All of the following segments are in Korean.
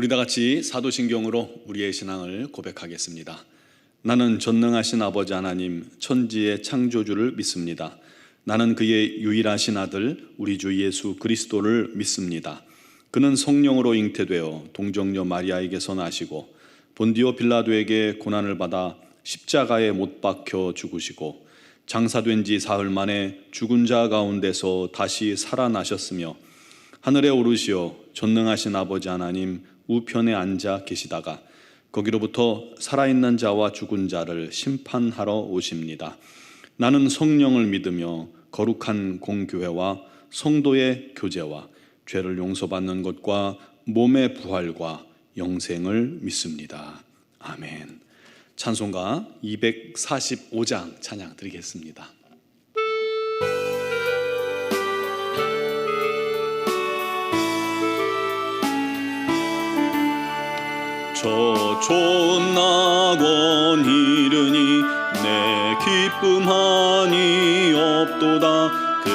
우리 다 같이 사도신경으로 우리의 신앙을 고백하겠습니다. 나는 전능하신 아버지 하나님 천지의 창조주를 믿습니다. 나는 그의 유일하신 아들 우리 주 예수 그리스도를 믿습니다. 그는 성령으로 잉태되어 동정녀 마리아에게서 나시고 본디오 빌라도에게 고난을 받아 십자가에 못 박혀 죽으시고 장사된 지 사흘 만에 죽은 자 가운데서 다시 살아나셨으며 하늘에 오르시어 전능하신 아버지 하나님 우편에 앉아 계시다가 거기로부터 살아있는 자와 죽은 자를 심판하러 오십니다. 나는 성령을 믿으며 거룩한 공교회와 성도의 교제와 죄를 용서받는 것과 몸의 부활과 영생을 믿습니다. 아멘. 찬송가 245장 찬양 드리겠습니다. 저 좋은 낙원 이르니 내 기쁨하니 없도다. 그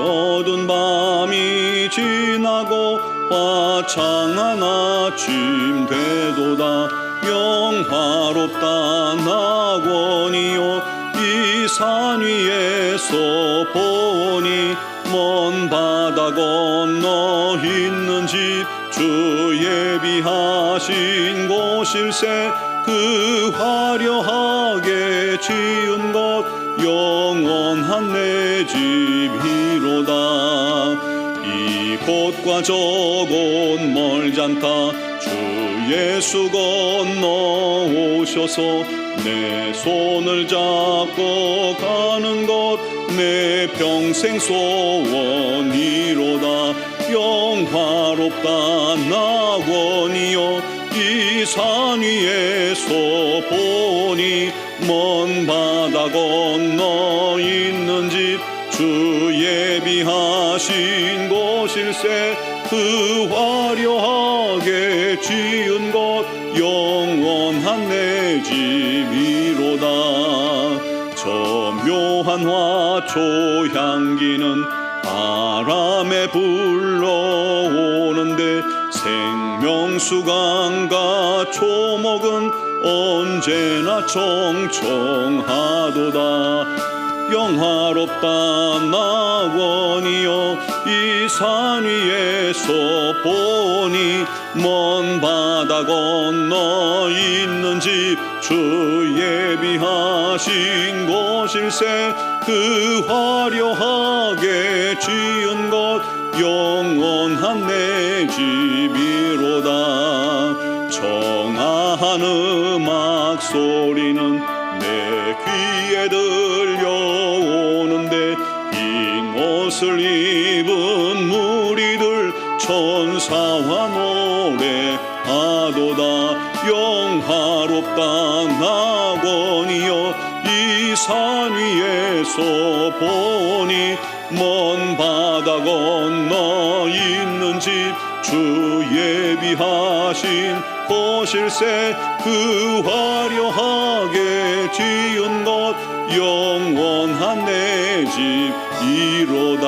어두운 밤이 지나고 화창한 아침 되도다. 영화롭다 낙원이요 이 산 위에서 보니 먼 바다 건너 있는 집 주 예비하신 곳일세. 그 화려하게 지은 것 영원한 내 집이로다. 이곳과 저곳 멀잖다. 주 예수 건너오셔서 내 손을 잡고 가는 것 내 평생 소원이로다. 영화롭다 낙원이여 이 산 위에서 보니 먼 바다 건너 있는 집 주 예비하신 곳일세. 그 화려하게 지은 것 영원한 내 집이로다. 저 묘한 화초 향기는 바람에 불러오는데 생명수강과 초목은 언제나 청청하도다. 영화롭다 낙원이여 이 산 위에서 보니 먼 바다 건너 있는 집 주 예비하신 곳일세. 그 화려하게 지은 것 영원한 내 집이로다. 청아한 음악 소리는 내 귀에 들려오는데 흰 옷을 입은 무리들 천사와 노래하도다. 영화롭다 낙원이여 이 산 위에서 보니 먼 바다 건너 있는 집 주 예비하신 곳일세. 그 화려하게 지은 것 영원한 내 집이로다.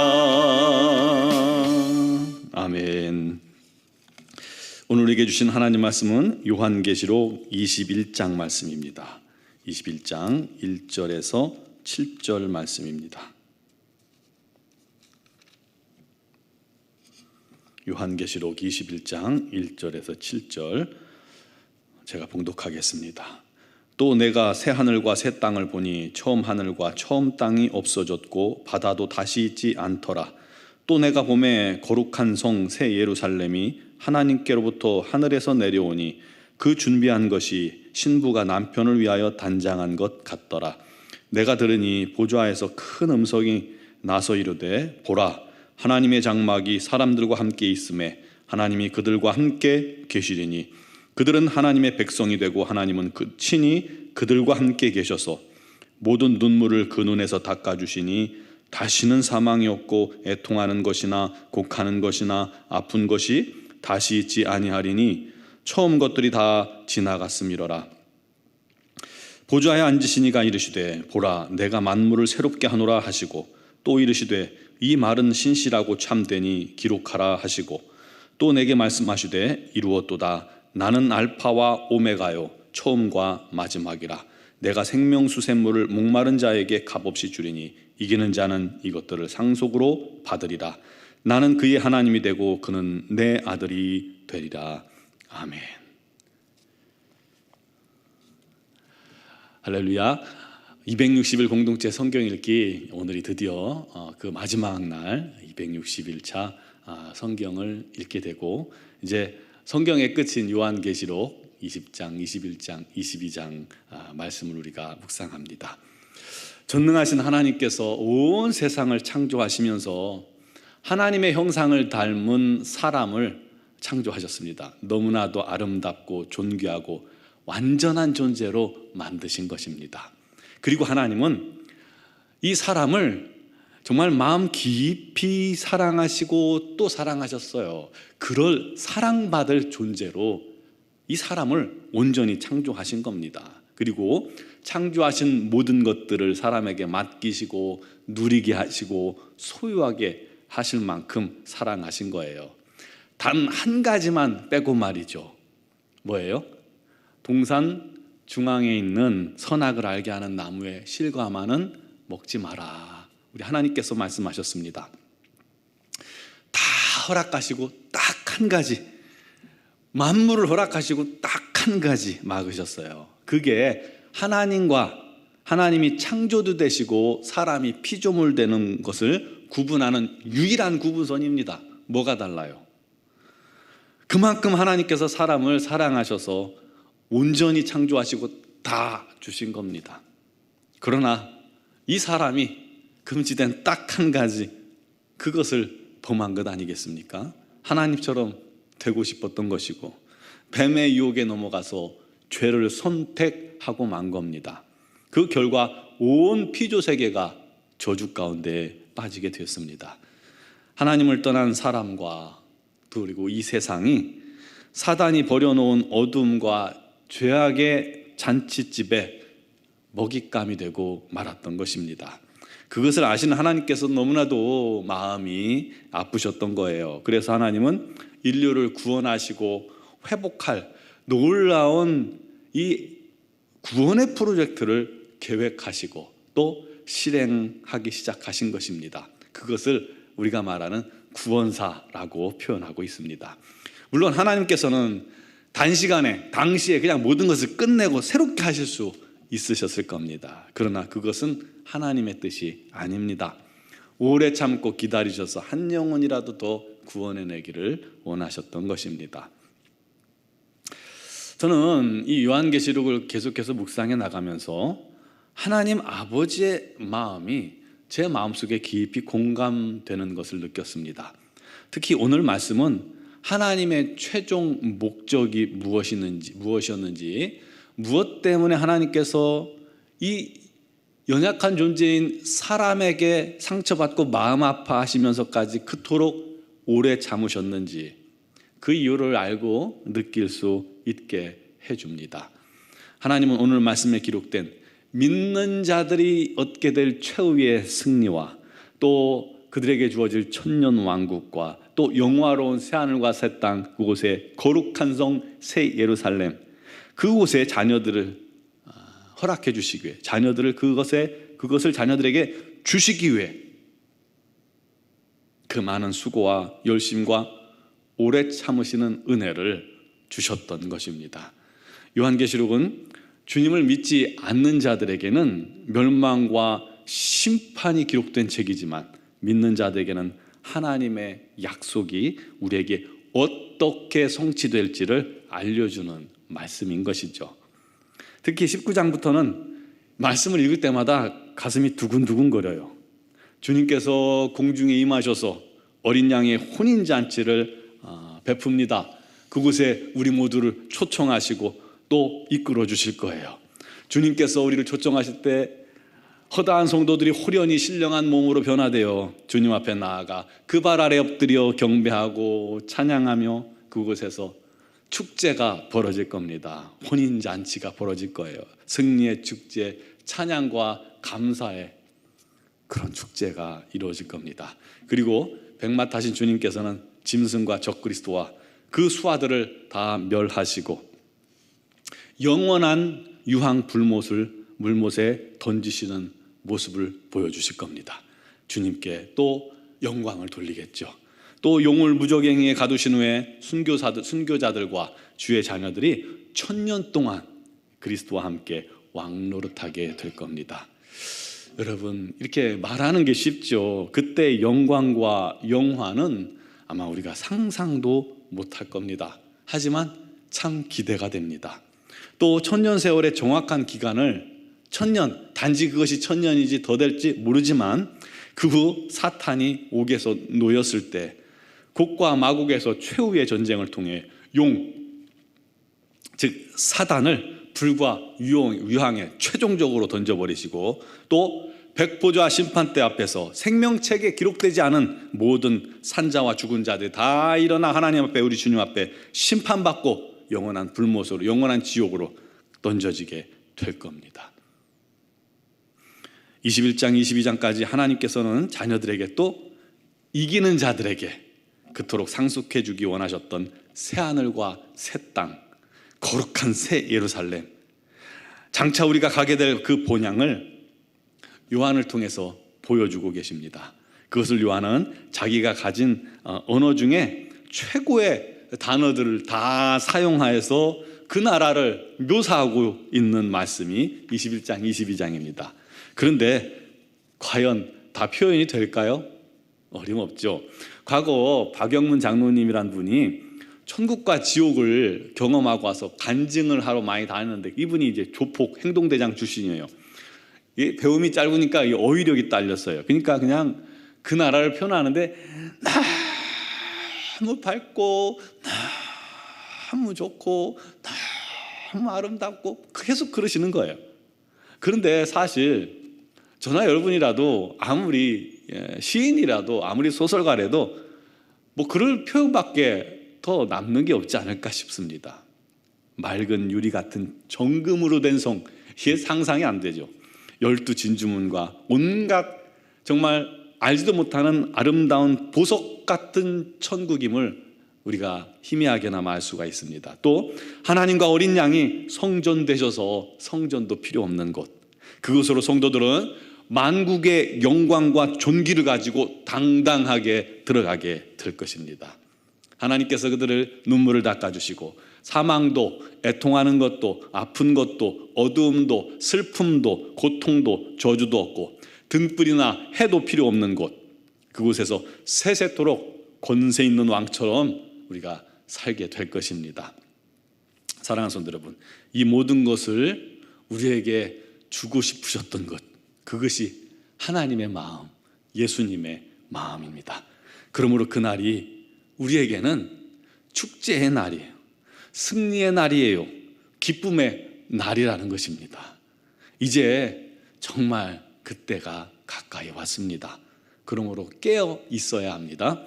아멘. 오늘 우리에게 주신 하나님 말씀은 요한계시록 21장 말씀입니다. 21장 1절에서 7절 말씀입니다. 요한계시록 21장 1절에서 7절 제가 봉독하겠습니다. 또 내가 새 하늘과 새 땅을 보니 처음 하늘과 처음 땅이 없어졌고 바다도 다시 있지 않더라. 또 내가 보매 거룩한 성 새 예루살렘이 하나님께로부터 하늘에서 내려오니 그 준비한 것이 신부가 남편을 위하여 단장한 것 같더라. 내가 들으니 보좌에서 큰 음성이 나서 이르되 보라 하나님의 장막이 사람들과 함께 있음에 하나님이 그들과 함께 계시리니 그들은 하나님의 백성이 되고 하나님은 친히 그들과 함께 계셔서 모든 눈물을 그 눈에서 닦아주시니 다시는 사망이 없고 애통하는 것이나 곡하는 것이나 아픈 것이 다시 있지 아니하리니 처음 것들이 다 지나갔음이로라. 보좌에 앉으시니가 이르시되 보라 내가 만물을 새롭게 하노라 하시고 또 이르시되 이 말은 신실하고 참되니 기록하라 하시고 또 내게 말씀하시되 이루었도다. 나는 알파와 오메가요 처음과 마지막이라. 내가 생명수 샘물을 목마른 자에게 값없이 주리니 이기는 자는 이것들을 상속으로 받으리라. 나는 그의 하나님이 되고 그는 내 아들이 되리라. 아멘. 할렐루야. 260일 공동체 성경 읽기, 오늘이 드디어 그 마지막 날 260일차 성경을 읽게 되고, 이제 성경의 끝인 요한계시록 20장, 21장, 22장 말씀을 우리가 묵상합니다. 전능하신 하나님께서 온 세상을 창조하시면서 하나님의 형상을 닮은 사람을 창조하셨습니다. 너무나도 아름답고 존귀하고 완전한 존재로 만드신 것입니다. 그리고 하나님은 이 사람을 정말 마음 깊이 사랑하시고 또 사랑하셨어요. 그럴 사랑받을 존재로 이 사람을 온전히 창조하신 겁니다. 그리고 창조하신 모든 것들을 사람에게 맡기시고 누리게 하시고 소유하게 하실 만큼 사랑하신 거예요. 단 한 가지만 빼고 말이죠. 뭐예요? 동산 중앙에 있는 선악을 알게 하는 나무의 실과만은 먹지 마라. 우리 하나님께서 말씀하셨습니다. 다 허락하시고 딱 한 가지, 만물을 허락하시고 딱 한 가지 막으셨어요. 그게 하나님이 창조도 되시고 사람이 피조물 되는 것을 구분하는 유일한 구분선입니다. 뭐가 달라요? 그만큼 하나님께서 사람을 사랑하셔서 온전히 창조하시고 다 주신 겁니다. 그러나 이 사람이 금지된 딱 한 가지, 그것을 범한 것 아니겠습니까? 하나님처럼 되고 싶었던 것이고 뱀의 유혹에 넘어가서 죄를 선택하고 만 겁니다. 그 결과 온 피조세계가 저주 가운데 빠지게 되었습니다. 하나님을 떠난 사람과 그리고 이 세상이 사단이 버려놓은 어둠과 죄악의 잔치집에 먹잇감이 되고 말았던 것입니다. 그것을 아시는 하나님께서 너무나도 마음이 아프셨던 거예요. 그래서 하나님은 인류를 구원하시고 회복할 놀라운 이 구원의 프로젝트를 계획하시고 또 실행하기 시작하신 것입니다. 그것을 우리가 말하는 구원사라고 표현하고 있습니다. 물론 하나님께서는 단시간에 당시에 그냥 모든 것을 끝내고 새롭게 하실 수 있으셨을 겁니다. 그러나 그것은 하나님의 뜻이 아닙니다. 오래 참고 기다리셔서 한 영혼이라도 더 구원해내기를 원하셨던 것입니다. 저는 이 요한계시록을 계속해서 묵상해 나가면서 하나님 아버지의 마음이 제 마음속에 깊이 공감되는 것을 느꼈습니다. 특히 오늘 말씀은 하나님의 최종 목적이 무엇이었는지, 무엇 때문에 하나님께서 이 연약한 존재인 사람에게 상처받고 마음 아파하시면서까지 그토록 오래 참으셨는지 그 이유를 알고 느낄 수 있게 해줍니다. 하나님은 오늘 말씀에 기록된 믿는 자들이 얻게 될 최후의 승리와 또 그들에게 주어질 천년 왕국과 또 영화로운 새하늘과 새 땅, 그곳에 거룩한 성 새 예루살렘, 그곳에 자녀들을 허락해 주시기 위해, 그것을 자녀들에게 주시기 위해 그 많은 수고와 열심과 오래 참으시는 은혜를 주셨던 것입니다. 요한계시록은 주님을 믿지 않는 자들에게는 멸망과 심판이 기록된 책이지만 믿는 자들에게는 하나님의 약속이 우리에게 어떻게 성취될지를 알려주는 말씀인 것이죠. 특히 19장부터는 말씀을 읽을 때마다 가슴이 두근두근거려요. 주님께서 공중에 임하셔서 어린 양의 혼인잔치를 베풉니다. 그곳에 우리 모두를 초청하시고 또 이끌어 주실 거예요. 주님께서 우리를 초청하실 때 허다한 성도들이 호련히 신령한 몸으로 변화되어 주님 앞에 나아가 그 발 아래 엎드려 경배하고 찬양하며 그곳에서 축제가 벌어질 겁니다. 혼인잔치가 벌어질 거예요. 승리의 축제, 찬양과 감사의 그런 축제가 이루어질 겁니다. 그리고 백마 타신 주님께서는 짐승과 적그리스도와 그 수하들을 다 멸하시고 영원한 유황 불못을 물못에 던지시는 모습을 보여주실 겁니다. 주님께 또 영광을 돌리겠죠. 또 용을 무적행위에 가두신 후에 순교자들과 주의 자녀들이 1000년 동안 그리스도와 함께 왕노릇하게 될 겁니다. 여러분, 이렇게 말하는 게 쉽죠. 그때 영광과 영화는 아마 우리가 상상도 못할 겁니다. 하지만 참 기대가 됩니다. 또 1000년 세월의 정확한 기간을 1000년, 단지 그것이 1000년이지 더 될지 모르지만 그 후 사탄이 옥에서 놓였을 때 곡과 마곡에서 최후의 전쟁을 통해 용, 즉 사단을 불과 유황에 최종적으로 던져버리시고 또 백보좌 심판대 앞에서 생명책에 기록되지 않은 모든 산자와 죽은 자들 다 일어나 하나님 앞에, 우리 주님 앞에 심판받고 영원한 불못으로, 영원한 지옥으로 던져지게 될 겁니다. 21장 22장까지 하나님께서는 자녀들에게 또 이기는 자들에게 그토록 상속해 주기 원하셨던 새하늘과 새 땅, 거룩한 새 예루살렘, 장차 우리가 가게 될 그 본향을 요한을 통해서 보여주고 계십니다. 그것을 요한은 자기가 가진 언어 중에 최고의 단어들을 다 사용하여서 그 나라를 묘사하고 있는 말씀이 21장 22장입니다 그런데 과연 다 표현이 될까요? 어림없죠. 과거 박영문 장로님이란 분이 천국과 지옥을 경험하고 와서 간증을 하러 많이 다녔는데, 이분이 이제 조폭 행동대장 출신이에요. 배움이 짧으니까 어휘력이 딸렸어요. 그러니까 그냥 그 나라를 표현하는데 너무 밝고 너무 좋고 너무 아름답고 계속 그러시는 거예요. 그런데 사실 저나 여러분이라도 아무리 시인이라도 아무리 소설가라도 뭐 그럴 표현밖에 더 남는 게 없지 않을까 싶습니다. 맑은 유리 같은 정금으로 된 성, 이게 상상이 안 되죠. 12진주문과 온갖 정말 알지도 못하는 아름다운 보석 같은 천국임을 우리가 희미하게나마 알 수가 있습니다. 또 하나님과 어린 양이 성전 되셔서 성전도 필요 없는 곳, 그곳으로 성도들은 만국의 영광과 존귀를 가지고 당당하게 들어가게 될 것입니다. 하나님께서 그들을 눈물을 닦아주시고 사망도, 애통하는 것도, 아픈 것도, 어두움도, 슬픔도, 고통도, 저주도 없고 등불이나 해도 필요 없는 곳, 그곳에서 세세토록 권세 있는 왕처럼 우리가 살게 될 것입니다. 사랑하는 성도 여러분, 이 모든 것을 우리에게 주고 싶으셨던 것, 그것이 하나님의 마음, 예수님의 마음입니다. 그러므로 그날이 우리에게는 축제의 날이에요. 승리의 날이에요. 기쁨의 날이라는 것입니다. 이제 정말 그때가 가까이 왔습니다. 그러므로 깨어 있어야 합니다.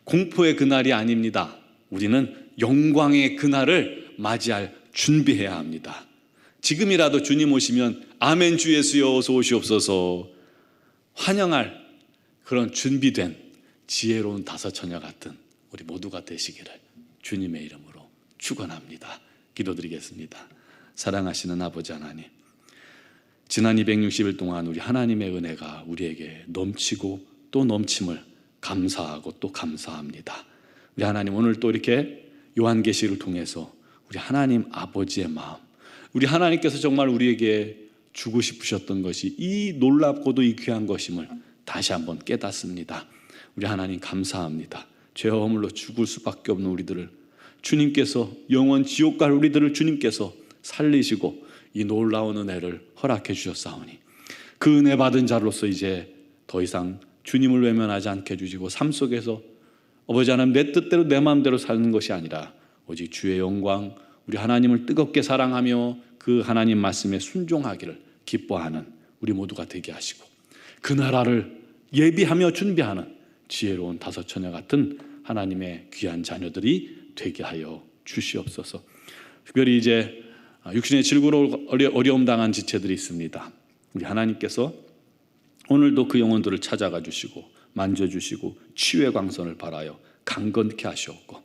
공포의 그날이 아닙니다. 우리는 영광의 그날을 맞이할 준비해야 합니다. 지금이라도 주님 오시면 아멘 주 예수여 어서 오시옵소서 환영할 그런 준비된 지혜로운 다섯 처녀 같은 우리 모두가 되시기를 주님의 이름으로 축원합니다. 기도드리겠습니다. 사랑하시는 아버지 하나님, 지난 260일 동안 우리 하나님의 은혜가 우리에게 넘치고 또 넘침을 감사하고 또 감사합니다. 우리 하나님, 오늘 또 이렇게 요한계시를 통해서 우리 하나님 아버지의 마음, 우리 하나님께서 정말 우리에게 주고 싶으셨던 것이 이 놀랍고도 이 귀한 것임을 다시 한번 깨닫습니다. 우리 하나님 감사합니다. 죄와 허물로 죽을 수밖에 없는 우리들을 주님께서, 영원 지옥 갈 우리들을 주님께서 살리시고 이 놀라운 은혜를 허락해 주셨사오니 그 은혜 받은 자로서 이제 더 이상 주님을 외면하지 않게 해주시고 삶 속에서 아버지 하나님 내 뜻대로 내 마음대로 사는 것이 아니라 오직 주의 영광, 우리 하나님을 뜨겁게 사랑하며 그 하나님 말씀에 순종하기를 기뻐하는 우리 모두가 되게 하시고 그 나라를 예비하며 준비하는 지혜로운 다섯 처녀 같은 하나님의 귀한 자녀들이 되게 하여 주시옵소서. 특별히 이제 육신의 질구로 어려움 당한 지체들이 있습니다. 우리 하나님께서 오늘도 그 영혼들을 찾아가 주시고 만져주시고 치유의 광선을 발하여 강건케 하시옵고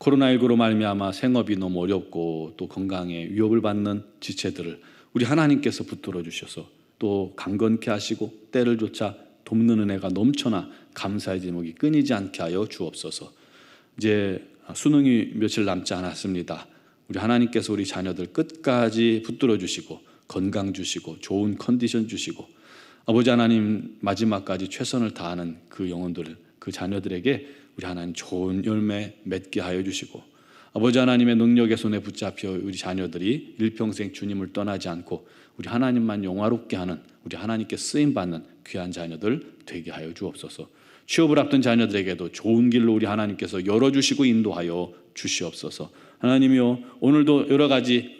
코로나19로 말미암아 생업이 너무 어렵고 또 건강에 위협을 받는 지체들을 우리 하나님께서 붙들어 주셔서 또 강건케 하시고 때를 쫓아 돕는 은혜가 넘쳐나 감사의 제목이 끊이지 않게 하여 주옵소서. 이제 수능이 며칠 남지 않았습니다. 우리 하나님께서 우리 자녀들 끝까지 붙들어 주시고 건강 주시고 좋은 컨디션 주시고 아버지 하나님 마지막까지 최선을 다하는 그 영혼들, 그 자녀들에게 우리 하나님 좋은 열매 맺게 하여 주시고 아버지 하나님의 능력의 손에 붙잡혀 우리 자녀들이 일평생 주님을 떠나지 않고 우리 하나님만 영화롭게 하는 우리 하나님께 쓰임받는 귀한 자녀들 되게 하여 주옵소서. 취업을 앞둔 자녀들에게도 좋은 길로 우리 하나님께서 열어주시고 인도하여 주시옵소서. 하나님이요, 오늘도 여러 가지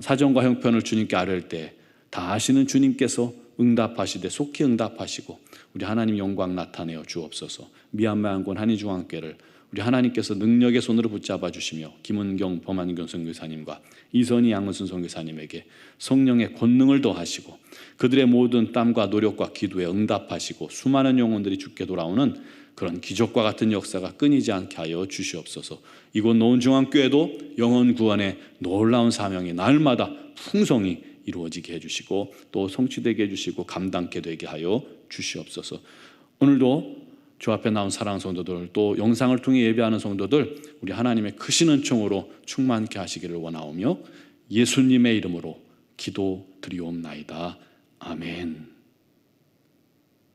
사정과 형편을 주님께 아뢰을 때 다 아시는 주님께서 응답하시되 속히 응답하시고 우리 하나님 영광 나타내어 주옵소서. 미얀마안군 한의중앙교회를 우리 하나님께서 능력의 손으로 붙잡아 주시며 김은경 범안경 선교사님과 이선희 양은순 선교사님에게 성령의 권능을 더하시고 그들의 모든 땀과 노력과 기도에 응답하시고 수많은 영혼들이 주께 돌아오는 그런 기적과 같은 역사가 끊이지 않게 하여 주시옵소서. 이곳 노원중앙교회도 영혼 구원의 놀라운 사명이 날마다 풍성히 이루어지게 해주시고 또 성취되게 해주시고 감당케 되게 하여 주시옵소서. 오늘도 주 앞에 나온 사랑하는 성도들 또 영상을 통해 예배하는 성도들 우리 하나님의 크신 은총으로 충만케 하시기를 원하오며 예수님의 이름으로 기도드리옵나이다. 아멘.